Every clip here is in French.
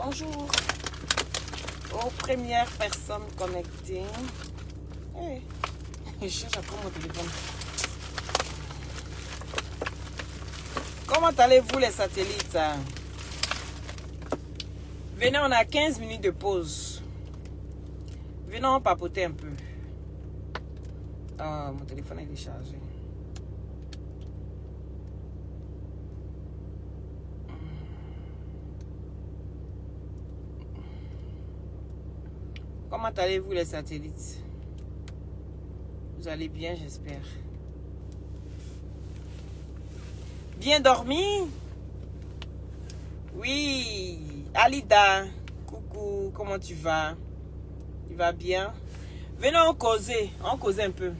Bonjour aux premières personnes connectées. Hey. Je cherche à prendre mon téléphone. Comment allez-vous les satellites? Venez, on a 15 minutes de pause. Venons papoter un peu. Ah, mon téléphone est déchargé. Comment allez-vous les satellites? Vous allez bien, j'espère. Bien dormi? Oui. Alida, coucou, comment tu vas? Tu vas bien? Venons causer un peu.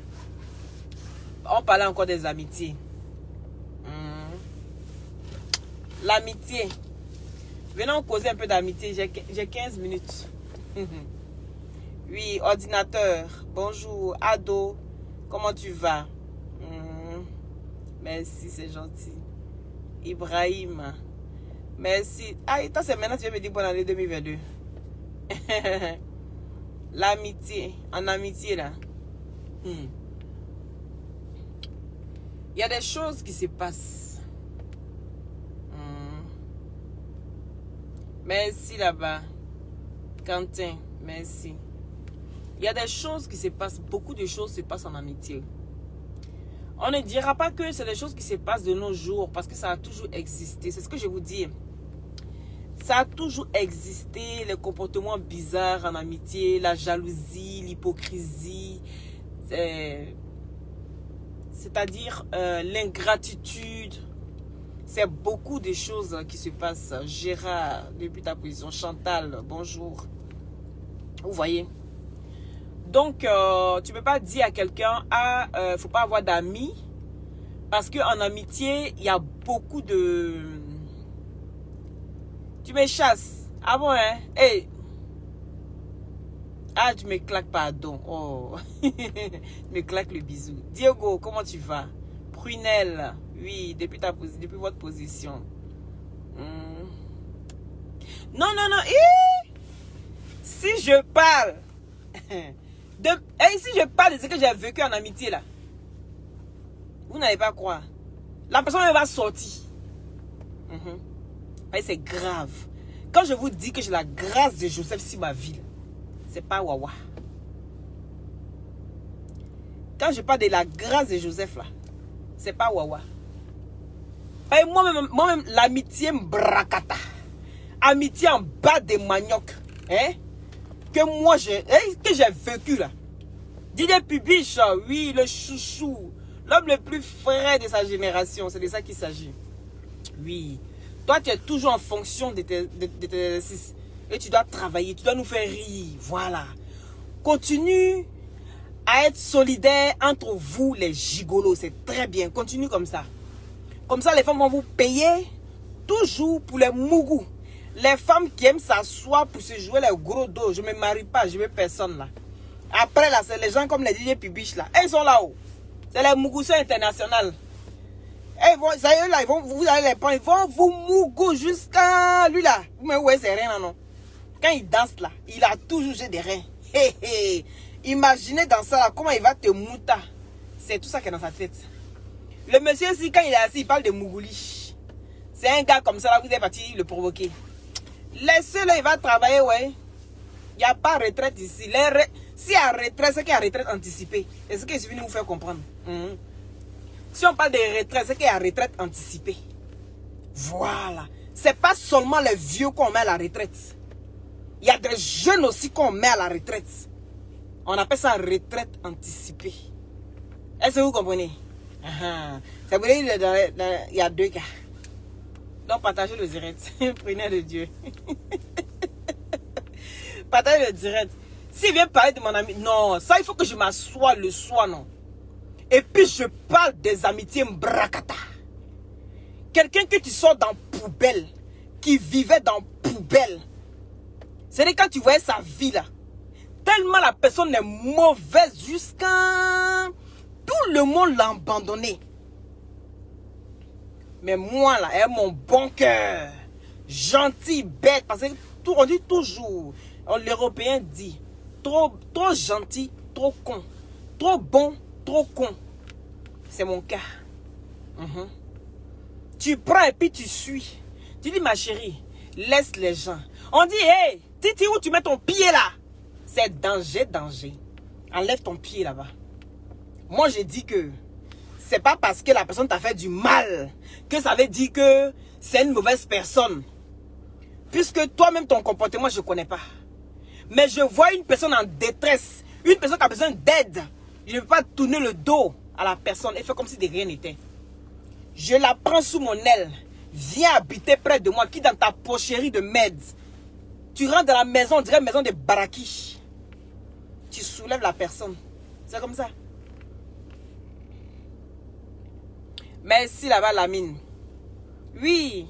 On parlait encore des amitiés. L'amitié. Venons causer un peu d'amitié. J'ai 15 minutes. Oui, ordinateur. Bonjour. Ado, comment tu vas? Merci, c'est gentil. Ibrahim. Merci. Ah, toi, c'est maintenant que tu viens me dire bonne année 2022. L'amitié. En amitié, là. Il y a des choses qui se passent. Merci là-bas. Quentin, merci. Il y a des choses qui se passent. Beaucoup de choses se passent en amitié. On ne dira pas que c'est des choses qui se passent de nos jours parce que ça a toujours existé. C'est ce que je vous dis. Ça a toujours existé, les comportements bizarres en amitié, la jalousie, l'hypocrisie, c'est-à-dire l'ingratitude. C'est beaucoup de choses qui se passent. Gérard, depuis ta position. Chantal, bonjour. Vous voyez? Donc, tu ne peux pas dire à quelqu'un, faut pas avoir d'amis. Parce qu'en amitié, il y a beaucoup de... Tu me chasses. Ah bon, hein? Hey. Ah, tu me claques, pardon. Oh. Tu me claques le bisou. Diego, comment tu vas? Prunelle, oui, depuis votre position. Non. Si je parle si je parle de ce que j'ai vécu en amitié là, vous n'allez pas croire. La personne elle va sortir. C'est grave. Quand je vous dis que j'ai la grâce de Joseph sur ma vie, c'est pas wawa. Quand je parle de la grâce de Joseph là, c'est pas wawa. Moi-même, l'amitié m'bracata. Amitié en bas de manioc. Hein? Que moi, j'ai vécu là. Didier Pubiche, oui, le chouchou. L'homme le plus frais de sa génération. C'est de ça qu'il s'agit. Oui. Toi, tu es toujours en fonction de tes exercices. Et tu dois travailler. Tu dois nous faire rire. Voilà. Continue à être solidaire entre vous, les gigolos. C'est très bien. Continue comme ça. Comme ça, les femmes vont vous payer toujours pour les mougous. Les femmes qui aiment s'asseoir pour se jouer les gros dos. Je ne me marie pas, je veux personne là. Après là, c'est les gens comme les DJ Pubiche là. Ils sont là-haut. C'est les mougousseux internationaux. Et vous allez les prendre. Ils vont vous mougou jusqu'à lui là. Mais ouais, c'est rien non. Quand il danse là, il a toujours des reins. Imaginez dans ça là, comment il va te mouta. C'est tout ça qui est dans sa tête. Le monsieur ici, quand il est assis, il parle de Mougouli. C'est un gars comme ça là, vous êtes parti le provoquer. Laissez-le, il va travailler, ouais. Il n'y a pas de retraite ici. Si il y a retraite, c'est qu'il y a retraite anticipée. C'est ce que je suis venu vous faire comprendre. Si on parle de retraite, c'est qu'il y a retraite anticipée. Voilà. C'est pas seulement les vieux qu'on met à la retraite. Il y a des jeunes aussi qu'on met à la retraite. On appelle ça retraite anticipée. Est-ce que vous comprenez? Ça veut dire qu'il y a deux cas. Donc partagez le direct. Prenez le Dieu. Partagez le direct. S'il vient parler de mon ami, non, ça il faut que je m'assoie le soir, non. Et puis je parle des amitiés mbrakata. Quelqu'un que tu sors dans poubelle, qui vivait dans poubelle. C'est-à-dire quand tu voyais sa vie là, tellement la personne est mauvaise jusqu'à... Tout le monde l'a abandonné. Mais moi là, mon bon cœur, Gentil, bête. Parce que on dit toujours, l'Européen dit, trop gentil, trop con. Trop bon, trop con. C'est mon cas. Tu prends et puis tu suis. Tu dis, ma chérie, laisse les gens. On dit, hey, Titi, où tu mets ton pied là? C'est danger, danger. Enlève ton pied là-bas. Moi, j'ai dit que c'est pas parce que la personne t'a fait du mal que ça veut dire que c'est une mauvaise personne. Puisque toi-même, ton comportement, je ne connais pas. Mais je vois une personne en détresse, une personne qui a besoin d'aide. Je ne peux pas tourner le dos à la personne et faire comme si de rien n'était. Je la prends sous mon aile. Viens habiter près de moi, qui dans ta pocherie de meds. Tu rentres dans la maison, on dirait maison de Baraki. Tu soulèves la personne. C'est comme ça. Merci là-bas, Lamine. Oui.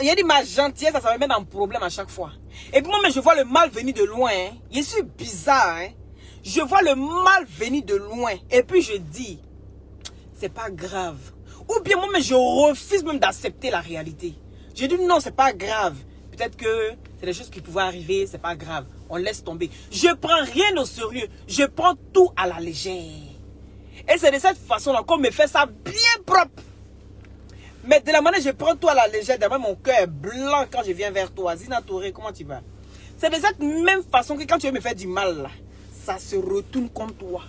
Il a dit ma gentillesse, ça me met dans un problème à chaque fois. Et puis moi, je vois le mal venir de loin. Hein. Je suis bizarre. Hein. Je vois le mal venir de loin. Et puis je dis, c'est pas grave. Ou bien moi, je refuse même d'accepter la réalité. Je dis non, c'est pas grave. Peut-être que c'est des choses qui pouvaient arriver, c'est pas grave. On laisse tomber. Je prends rien au sérieux. Je prends tout à la légère. Et c'est de cette façon-là qu'on me fait ça bien propre. Mais de la manière je prends tout à la légère, d'abord mon cœur est blanc quand je viens vers toi. Zina Touré, comment tu vas? C'est de cette même façon que quand tu veux me faire du mal, là, ça se retourne contre toi.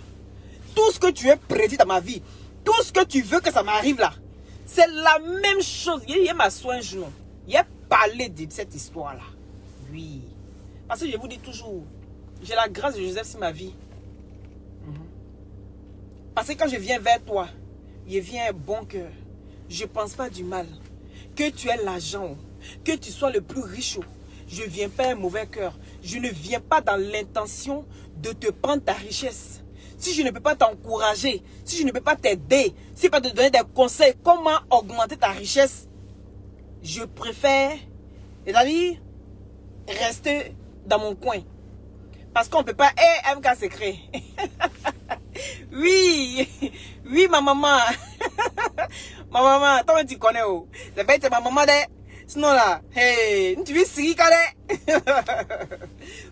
Tout ce que tu as prédit dans ma vie, tout ce que tu veux que ça m'arrive là, c'est la même chose. Il m'a soigné un genou. Il a parlé de cette histoire-là. Oui. Parce que je vous dis toujours, j'ai la grâce de Joseph sur ma vie. Parce que quand je viens vers toi, je viens un bon cœur. Je ne pense pas du mal. Que tu aies l'argent, que tu sois le plus riche, je ne viens pas un mauvais cœur. Je ne viens pas dans l'intention de te prendre ta richesse. Si je ne peux pas t'encourager, si je ne peux pas t'aider, si je ne peux pas te donner des conseils, comment augmenter ta richesse, je préfère, c'est-à-dire, rester dans mon coin. Parce qu'on ne peut pas, MK secret. Oui, oui, ma maman. Ma maman, toi tu connais où? C'est pas ma maman de. Sinon là, hey, tu vis Siri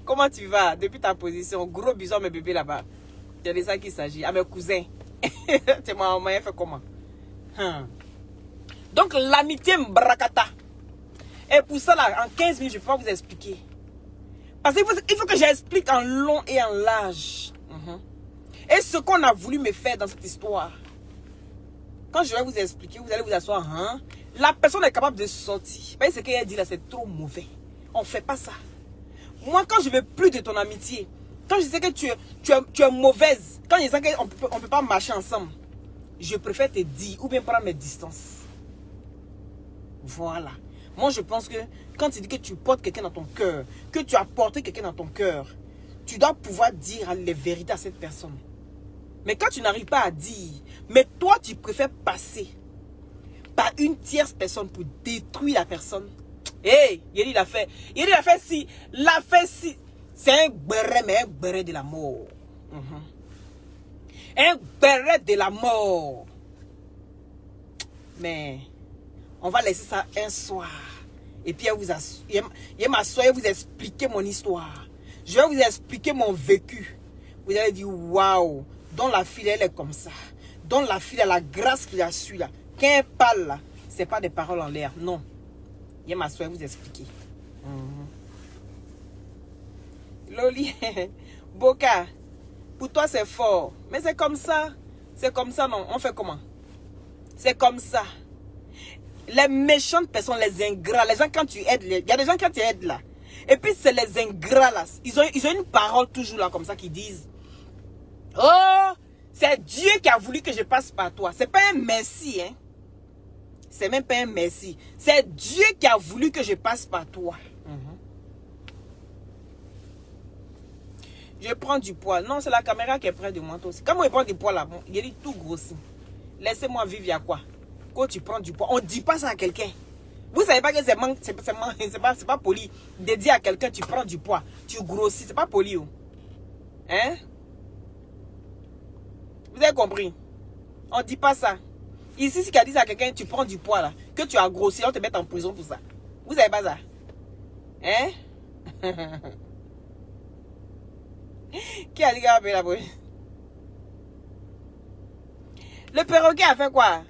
Comment tu vas depuis ta position? Gros bisous à mes bébés là-bas. C'est de ça qu'il s'agit. À mes cousins. C'est ma maman, elle fait comment? Donc l'amitié mbrakata. Et pour ça là, en 15 minutes, je ne peux pas vous expliquer. Parce qu'il faut que j'explique en long et en large. Et ce qu'on a voulu me faire dans cette histoire. Quand je vais vous expliquer, vous allez vous asseoir. La personne est capable de sortir. Ce qu'elle a dit là, c'est trop mauvais. On ne fait pas ça. Moi, quand je veux plus de ton amitié, quand je sais que tu es mauvaise, quand je sais qu'on ne peut pas marcher ensemble, je préfère te dire ou bien prendre mes distances. Voilà. Moi, je pense que quand tu dis que tu portes quelqu'un dans ton cœur, que tu as porté quelqu'un dans ton cœur, tu dois pouvoir dire les vérités à cette personne. Mais quand tu n'arrives pas à dire, mais toi, tu préfères passer par une tierce personne pour détruire la personne. Hey, il a fait si. C'est un béret, mais un béret de la mort. Un béret de la mort. Mais on va laisser ça un soir. Et puis il m'assoit et vous expliquer mon histoire. Je vais vous expliquer mon vécu. Vous allez dire, waouh, dont la fille, elle est comme ça. Dont la fille a la grâce qu'il a su là. Quand elle parle là, ce n'est pas des paroles en l'air. Non. Il m'assoit et vous expliquer. Loli, Boka, pour toi c'est fort. Mais c'est comme ça. C'est comme ça, non. On fait comment? C'est comme ça. Les méchantes personnes, les ingrats, les gens quand tu aides, il y a des gens quand tu aides là. Et puis c'est les ingrats là. Ils ont une parole toujours là comme ça qui disent, oh, c'est Dieu qui a voulu que je passe par toi. C'est pas un merci, hein. C'est même pas un merci. C'est Dieu qui a voulu que je passe par toi. Je prends du poids. Non, c'est la caméra qui est près de moi aussi. Quand moi je prends du poids là, il est tout grossi. Laissez-moi vivre, il y a quoi? Quand tu prends du poids, on ne dit pas ça à quelqu'un. Vous savez pas que c'est pas poli de dire à quelqu'un tu prends du poids, tu grossis, c'est pas poli. Hein? Vous avez compris? On ne dit pas ça. Ici, si quelqu'un dit à quelqu'un tu prends du poids là, que tu as grossi, on te met en prison pour ça. Vous savez pas ça? Hein? Qui a dit qu'il a appelé la police? Le perroquet a fait quoi?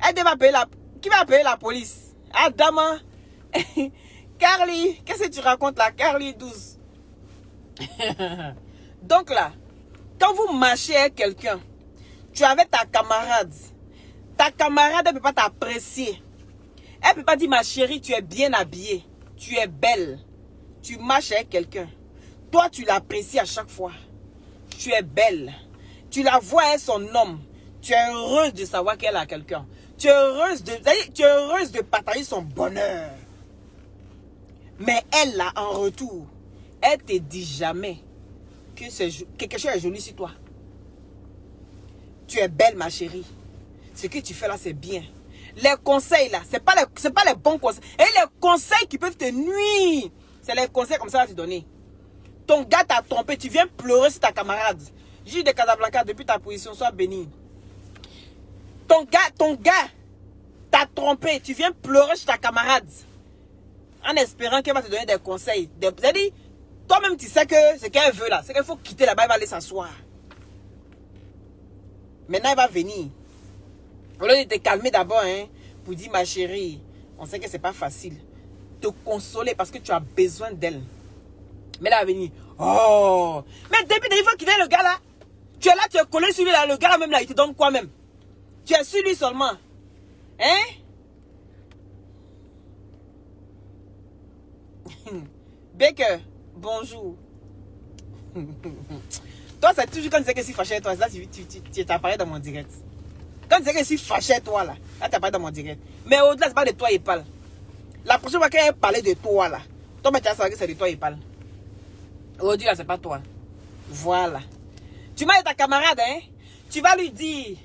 Elle devait appeler la... Qui va appeler la police? Adama. Carly. Qu'est-ce que tu racontes là? Carly 12. Donc là, quand vous marchez avec quelqu'un, tu es avec ta camarade. Ta camarade, elle ne peut pas t'apprécier. Elle ne peut pas dire, ma chérie, tu es bien habillée. Tu es belle. Tu marches avec quelqu'un. Toi, tu l'apprécies à chaque fois. Tu es belle. Tu la vois, elle est son homme. Tu es heureuse de savoir qu'elle a quelqu'un. Tu es heureuse de partager son bonheur. Mais elle, là, en retour, elle ne te dit jamais que quelque chose est joli sur toi. Tu es belle, ma chérie. Ce que tu fais là, c'est bien. Les conseils, là, ce n'est pas les bons conseils. Et les conseils qui peuvent te nuire, c'est les conseils comme ça va te donner. Ton gars t'a trompé, tu viens pleurer sur ta camarade. Juge de Casablanca, depuis ta position, sois béni. Ton gars t'a trompé, tu viens pleurer sur ta camarade. En espérant qu'elle va te donner des conseils. C'est-à-dire, toi-même, tu sais que ce qu'elle veut là, c'est qu'il faut quitter là-bas, elle va aller s'asseoir. Maintenant, elle va venir. Au lieu de te calmer d'abord, hein, pour dire, ma chérie, on sait que c'est pas facile. Te consoler parce que tu as besoin d'elle. Mais là, elle va venir. Oh! Mais depuis, il faut quitter le gars là. Tu es là, tu es collé sur lui là. Le gars là même là, il te donne quoi même? Tu es sur lui seulement. Hein? Baker, bonjour. Toi, c'est toujours quand tu sais que je suis fâché avec toi, là, tu t'apparais dans mon direct. Quand tu sais que je suis fâché avec toi, là tu t'apparais dans mon direct. Mais au-delà, c'est pas de toi il parle. La prochaine fois qu'elle parle de toi, là, toi, tu vas savoir que c'est de toi il parle. Aujourd'hui, là, c'est pas toi. Voilà. Tu m'as dit ta camarade, hein? Tu vas lui dire,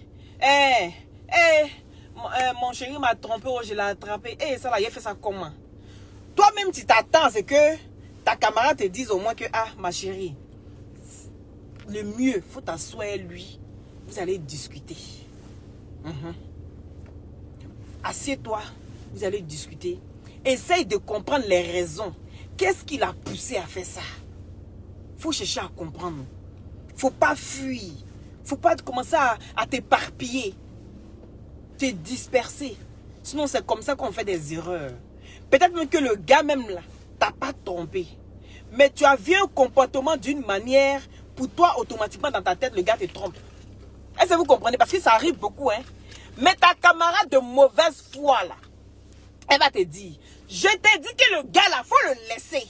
mon chéri m'a trompé, oh, je l'ai attrapé. Ça là, il a fait ça comment? Toi-même, tu t'attends, c'est que ta camarade te dise au moins que, ah, ma chérie, le mieux, il faut t'asseoir lui. Vous allez discuter. Assieds-toi, vous allez discuter. Essaye de comprendre les raisons. Qu'est-ce qui l'a poussé à faire ça? Il faut chercher à comprendre. Il ne faut pas fuir. Il ne faut pas commencer à t'éparpiller. Te disperser. Sinon, c'est comme ça qu'on fait des erreurs. Peut-être même que le gars même là, t'a pas trompé. Mais tu as vu un comportement d'une manière, pour toi, automatiquement, dans ta tête, le gars te trompe. Est-ce que vous comprenez? Parce que ça arrive beaucoup, hein. Mais ta camarade de mauvaise foi, là, elle va te dire, je t'ai dit que le gars, là, faut le laisser.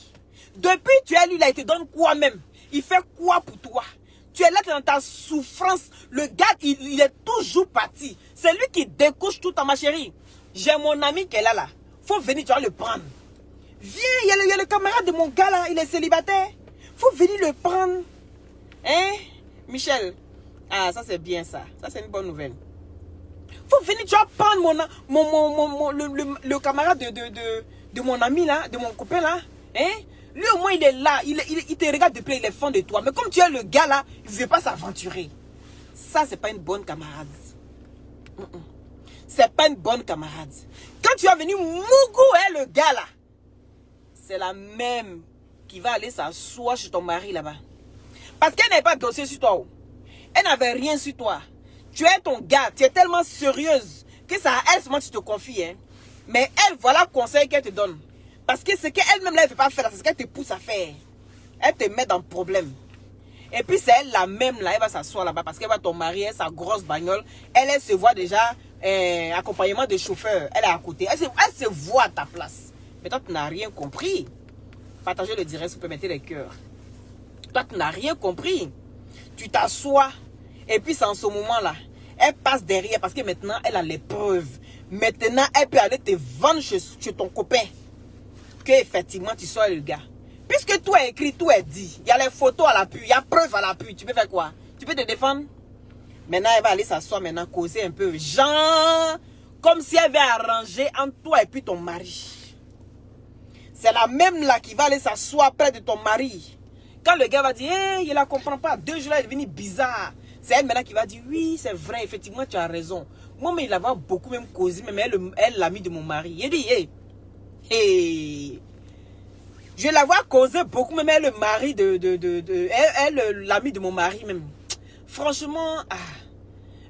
Depuis, tu es lui, là, il te donne quoi même? Il fait quoi pour toi? Tu es là dans ta souffrance. Le gars, il est toujours parti. C'est lui qui découche tout, ma chérie. J'ai mon ami qui est là, là. Faut venir, tu vas le prendre. Viens, il y a le camarade de mon gars, là. Il est célibataire. Faut venir le prendre. Hein, Michel? Ah, ça, c'est bien, ça. Ça, c'est une bonne nouvelle. Faut venir, tu vas prendre le camarade de mon ami, là, de mon copain, là. Hein? Lui, au moins, il est là. Il te regarde depuis, il est fan de toi. Mais comme tu es le gars, là, il ne veut pas s'aventurer. Ça, c'est pas une bonne camarade. C'est pas une bonne camarade. Quand tu vas venir Mougou, hein, le gars, là, c'est la même qui va aller s'asseoir chez ton mari, là-bas. Parce qu'elle n'avait pas de dossier sur toi. Elle n'avait rien sur toi. Tu es ton gars. Tu es tellement sérieuse que c'est à elle seulement tu te confies. Hein. Mais elle, voilà le conseil qu'elle te donne. Parce que ce qu'elle-même, là, elle ne veut pas faire, c'est ce qu'elle te pousse à faire. Elle te met dans le problème. Et puis, c'est elle, la même, là, elle va s'asseoir là-bas. Parce qu'elle va ton mari, elle, sa grosse bagnole. Elle se voit déjà, accompagnement de chauffeur. Elle est à côté. Elle se voit à ta place. Mais toi, tu n'as rien compris. Partagez le direct, vous pouvez mettre les cœurs. Toi, tu n'as rien compris. Tu t'assois. Et puis, c'est en ce moment-là. Elle passe derrière parce que maintenant, elle a les preuves. Maintenant, elle peut aller te vendre chez ton copain. Que effectivement, tu sois le gars. Puisque tout est écrit, tout est dit. Il y a les photos à l'appui, il y a preuve à l'appui. Tu peux faire quoi? Tu peux te défendre? Maintenant, elle va aller s'asseoir maintenant, causer un peu. Genre, comme si elle avait arrangé entre toi et puis ton mari. C'est la même là qui va aller s'asseoir près de ton mari. Quand le gars va dire, hey, il ne la comprend pas. 2 jours là, elle est devenue bizarre. C'est elle maintenant qui va dire, oui, c'est vrai, effectivement, tu as raison. Moi, mais il avait beaucoup même causé, mais elle l'amie de mon mari. Il dit, hey. Je la vois causer beaucoup, même elle, le mari elle l'ami de mon mari même. Franchement,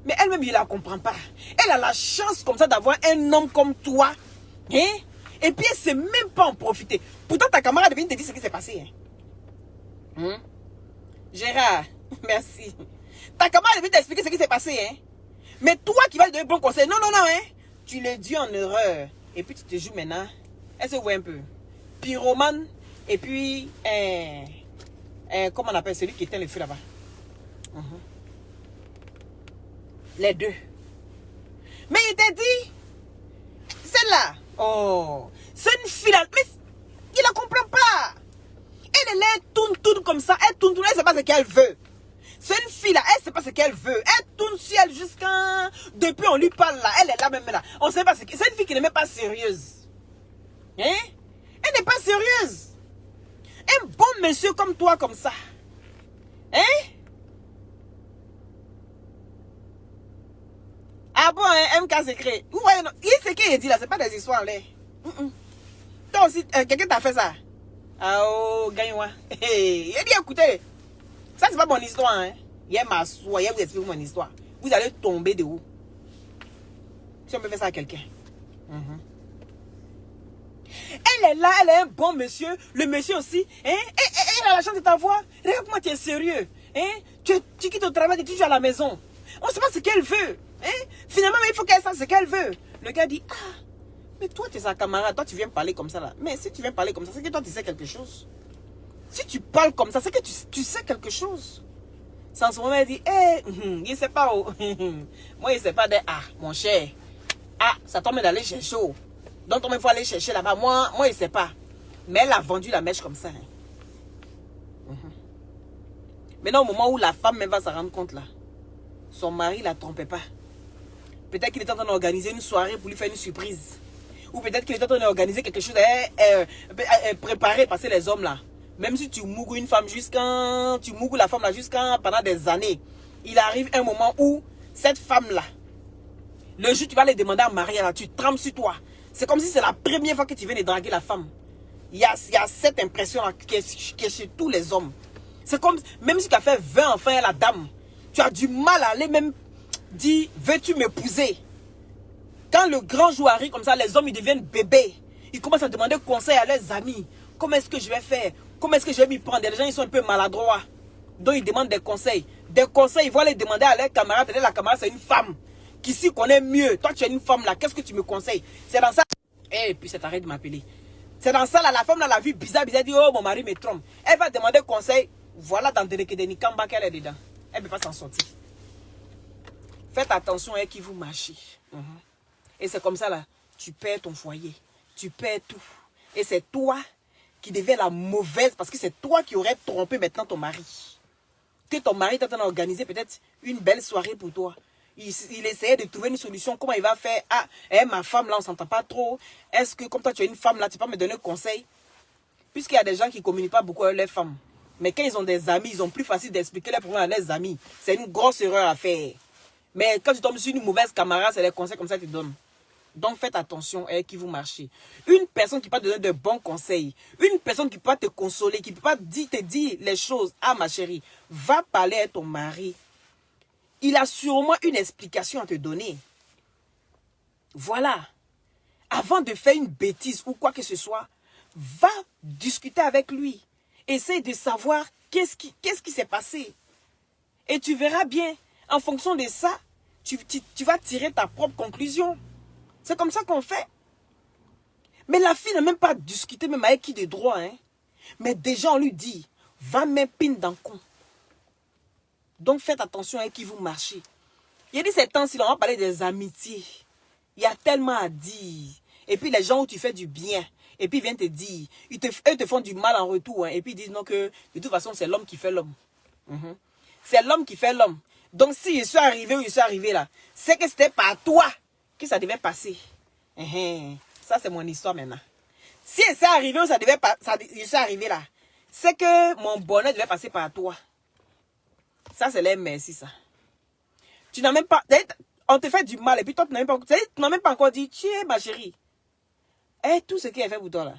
mais elle-même, il la comprend pas. Elle a la chance comme ça d'avoir un homme comme toi. Hein? Et puis, elle ne sait même pas en profiter. Pourtant, ta camarade vient te dire ce qui s'est passé. Hein? Gérard, merci. Ta camarade vient t'expliquer ce qui s'est passé. Hein? Mais toi qui vas lui donner bon conseil, non, hein? Tu le dis en erreur. Et puis, tu te joues maintenant. Elle se voit un peu. Pyromane. Et puis, comment on appelle celui qui éteint le feu là-bas? Les deux. Mais il t'a dit, celle-là, oh, c'est une fille là, mais il ne comprend pas. Elle tourne comme ça, elle tourne, elle ne sait pas ce qu'elle veut. C'est une fille là, elle ne sait pas ce qu'elle veut. Elle tourne sur elle jusqu'à... Depuis on lui parle là, elle est là même là. On ne sait pas ce que... C'est une fille qui n'est même pas sérieuse. Hein? Elle n'est pas sérieuse. Un bon monsieur comme toi, comme ça. Hein? Ah bon, hein, MK secret. Ouais, non. Ce qu'il dit là, c'est pas des histoires là. Toi aussi, quelqu'un t'a fait ça? Ah oh, gagne-moi. Il a dit, écoutez, ça c'est pas mon histoire. Hein. Il y a ma soie, il vous explique mon histoire. Vous allez tomber de où? Si on peut faire ça à quelqu'un. Elle est là, elle est un bon monsieur. Le monsieur aussi. Hein? Elle a la chance de t'avoir. Regarde comment tu es sérieux. Hein? Tu quittes au travail, tu es toujours à la maison. On ne sait pas ce qu'elle veut. Hein? Finalement, il faut qu'elle sache ce qu'elle veut. Le gars dit, mais toi, tu es sa camarade. Toi, tu viens parler comme ça là. Mais si tu viens parler comme ça, c'est que toi, tu sais quelque chose. Si tu parles comme ça, c'est que tu sais quelque chose. Sans ce moment, elle dit, il ne sait pas où. Moi, il ne sait pas de, mon cher. Ça tombe d'aller chercher où. Donc, il faut aller chercher là-bas. Moi, il ne sait pas. Mais elle a vendu la mèche comme ça. Hein. Maintenant, au moment où la femme même va se rendre compte là, son mari ne la trompait pas. Peut-être qu'il était en train d'organiser une soirée pour lui faire une surprise. Ou peut-être qu'il était en train d'organiser quelque chose préparé parce que les hommes là, même si tu mougues une femme tu mougues la femme là pendant des années, il arrive un moment où cette femme là, le jour où tu vas les demander à marier là, tu trembles sur toi. C'est comme si c'est la première fois que tu viens de draguer la femme. Il y a cette impression là qui est chez tous les hommes. C'est comme, même si tu as fait 20 enfants à la dame, tu as du mal à aller même dire, veux-tu m'épouser? Quand le grand jour arrive comme ça, les hommes ils deviennent bébés. Ils commencent à demander conseil à leurs amis. Comment est-ce que je vais faire? Comment est-ce que je vais m'y prendre? Les gens ils sont un peu maladroits. Donc ils demandent des conseils. Des conseils, ils vont les demander à leurs camarades. La camarade c'est une femme qui s'y connaît mieux. Toi tu es une femme là, qu'est-ce que tu me conseilles? C'est dans ça. Et puis c'est arrête de m'appeler. C'est dans ça là, la femme là, la vue bizarre, dit oh mon mari me trompe. Elle va demander conseil. Voilà dans Derekedeni Kamba qu'elle est dedans. Elle ne peut pas s'en sortir. Faites attention à qui vous marchez. Et c'est comme ça là, tu perds ton foyer. Tu perds tout. Et c'est toi qui deviens la mauvaise parce que c'est toi qui aurais trompé maintenant ton mari. Que ton mari t'attend à organiser peut-être une belle soirée pour toi. Il essayait de trouver une solution. Comment il va faire? Ma femme là, on s'entend pas trop. Est-ce que comme toi tu es une femme là, tu peux me donner un conseil? Puisqu'il y a des gens qui ne communiquent pas beaucoup avec les femmes. Mais quand ils ont des amis, ils ont plus facile d'expliquer les problèmes à leurs amis. C'est une grosse erreur à faire. Mais quand tu tombes sur une mauvaise camarade, c'est les conseils comme ça qu'ils te donnent. Donc faites attention à qui vous marchez. Une personne qui peut te donner de bons conseils, une personne qui peut te consoler, qui peut pas te dire les choses. Ah ma chérie, va parler à ton mari. Il a sûrement une explication à te donner. Voilà. Avant de faire une bêtise ou quoi que ce soit, va discuter avec lui. Essaye de savoir qu'est-ce qui s'est passé. Et tu verras bien, en fonction de ça, tu vas tirer ta propre conclusion. C'est comme ça qu'on fait. Mais la fille n'a même pas discuté même avec qui de droit. Hein. Mais déjà on lui dit, va mettre pin dans le con. Donc faites attention à qui vous marchez. Il y a dit ces temps-ci, on va parler des amitiés. Il y a tellement à dire. Et puis les gens où tu fais du bien. Et puis ils viennent te dire, eux te font du mal en retour. Hein, et puis ils disent non que de toute façon c'est l'homme qui fait l'homme. C'est l'homme qui fait l'homme. Donc si je suis arrivé où je suis arrivé là, c'est que c'était par toi que ça devait passer. Ça c'est mon histoire maintenant. Si c'est arrivé où ça devait je suis arrivé là, c'est que mon bonheur devait passer par toi. Ça c'est les merci ça. Tu n'as même pas... On te fait du mal et puis toi, tu n'as même pas encore dit, tiens, ma chérie. Et tout ce qu'elle fait pour toi là.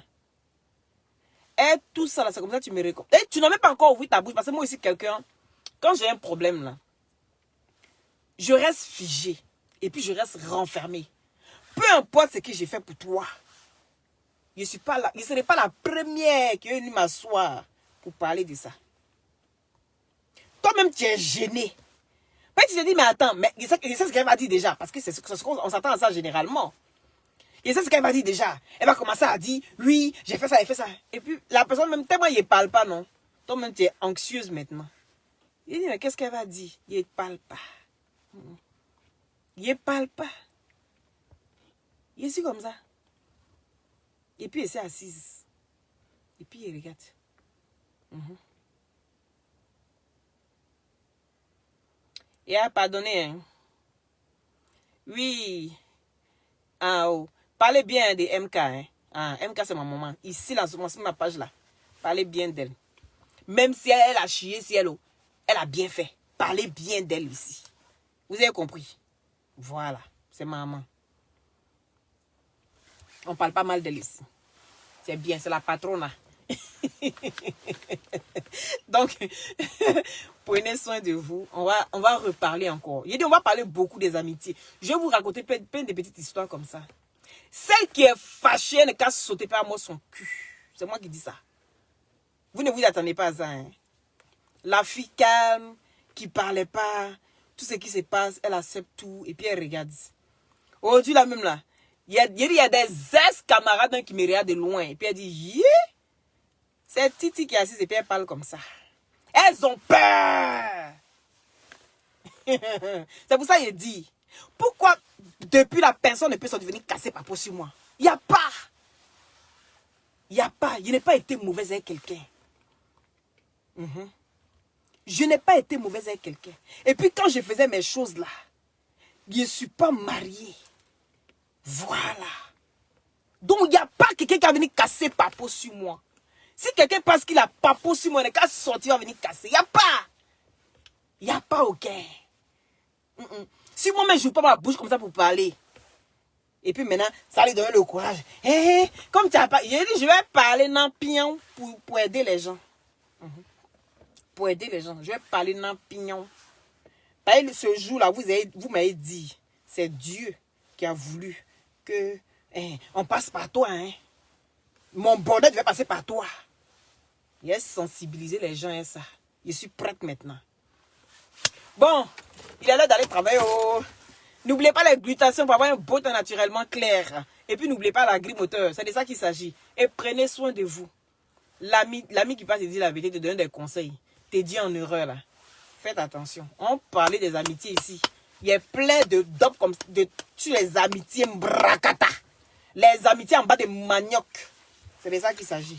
Et tout ça là, c'est comme ça que tu me récompenses. Et tu n'as même pas encore ouvert ta bouche. Parce que moi aussi, quelqu'un, quand j'ai un problème là, je reste figé. Et puis je reste renfermé. Peu importe ce que j'ai fait pour toi. Je suis pas là. Je ne serai pas la première qui est venue m'asseoir pour parler de ça. Toi-même, tu es gêné. Après, tu te dis, mais attends, mais je sais ce qu'elle va dire déjà. Parce que c'est ce qu'on s'attend à ça généralement. Je sais ce qu'elle va dire déjà. Elle va commencer à dire, oui, j'ai fait ça, j'ai fait ça. Et puis, la personne, même tellement, il ne parle pas, non. Toi-même, tu es anxieuse maintenant. Il dit, mais qu'est-ce qu'elle va dire? Il ne parle pas. Il ne parle pas. Il est comme ça. Et puis, elle s'est assise. Et puis, il regarde. Et elle a pardonné. Hein. Oui. Ah, oh. Parlez bien de MK. Hein. Ah, MK, c'est ma maman. Ici, là, sur ma page, là. Parlez bien d'elle. Même si elle a chié, si elle a bien fait. Parlez bien d'elle ici. Vous avez compris? Voilà. C'est ma maman. On parle pas mal d'elle ici. C'est bien, c'est la patronne. Donc, prenez soin de vous. On va reparler encore. Il dit, on va parler beaucoup des amitiés. Je vais vous raconter plein de petites histoires comme ça. Celle qui est fâchée, elle ne casse sauter pas à moi son cul. C'est moi qui dis ça. Vous ne vous attendez pas à ça. Hein? La fille calme, qui ne parlait pas, tout ce qui se passe, elle accepte tout et puis elle regarde. Aujourd'hui, là même là, il y a des ex-camarades qui me regardent de loin. Et puis elle dit, yeah! C'est Titi qui est assise et puis elle parle comme ça. Elles ont peur. C'est pour ça qu'il dit, pourquoi depuis la personne ne peut se devenir casser par peau sur moi? Il n'y a pas. Il n'y a pas. Je n'ai pas été mauvaise avec quelqu'un. Je n'ai pas été mauvaise avec quelqu'un. Et puis quand je faisais mes choses là, je ne suis pas mariée. Voilà. Donc il n'y a pas quelqu'un qui a venu casser par peau sur moi. Si quelqu'un pense qu'il a pas peau sur moi, il n'a qu'à sortir, il va venir casser. Il n'y a pas. Il n'y a pas aucun. Si moi-même je ne joue pas ma bouche comme ça pour parler. Et puis maintenant, ça lui donne le courage. Comme tu n'as pas... Je dis, je vais parler dans pignon pour aider les gens. Pour aider les gens. Je vais parler dans pignon. Ce jour-là, vous m'avez dit, c'est Dieu qui a voulu que on passe par toi. Hein. Mon bonheur devait passer par toi. Il a sensibilisé les gens à ça. Je suis prête maintenant. Bon, il est l'heure d'aller travailler. N'oubliez pas les glutations pour avoir un beau teint naturellement clair. Et puis n'oubliez pas la grille moteur. C'est de ça qu'il s'agit. Et prenez soin de vous. L'ami qui passe te dire la vérité, te donne des conseils. Te dit en erreur là. Faites attention. On parlait des amitiés ici. Il y a plein de dopes comme de toutes les amitiés mbrakata. Les amitiés en bas de manioc. C'est de ça qu'il s'agit.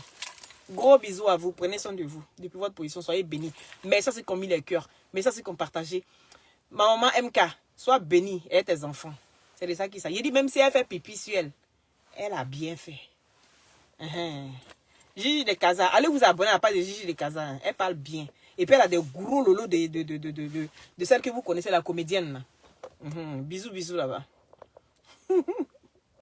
Gros bisous à vous. Prenez soin de vous. Depuis votre position, soyez bénis. Mais ça, c'est qu'on mis les cœurs. Mais ça, c'est qu'on partageait. Ma maman MK, sois bénie et tes enfants. C'est de ça qu'il s'agit. Il dit même si elle fait pipi sur elle, elle a bien fait. Gigi de Casa. Allez vous abonner à la page de Gigi de Casa. Elle parle bien. Et puis elle a des gros lolos de celle que vous connaissez, la comédienne. Bisous, bisous là-bas.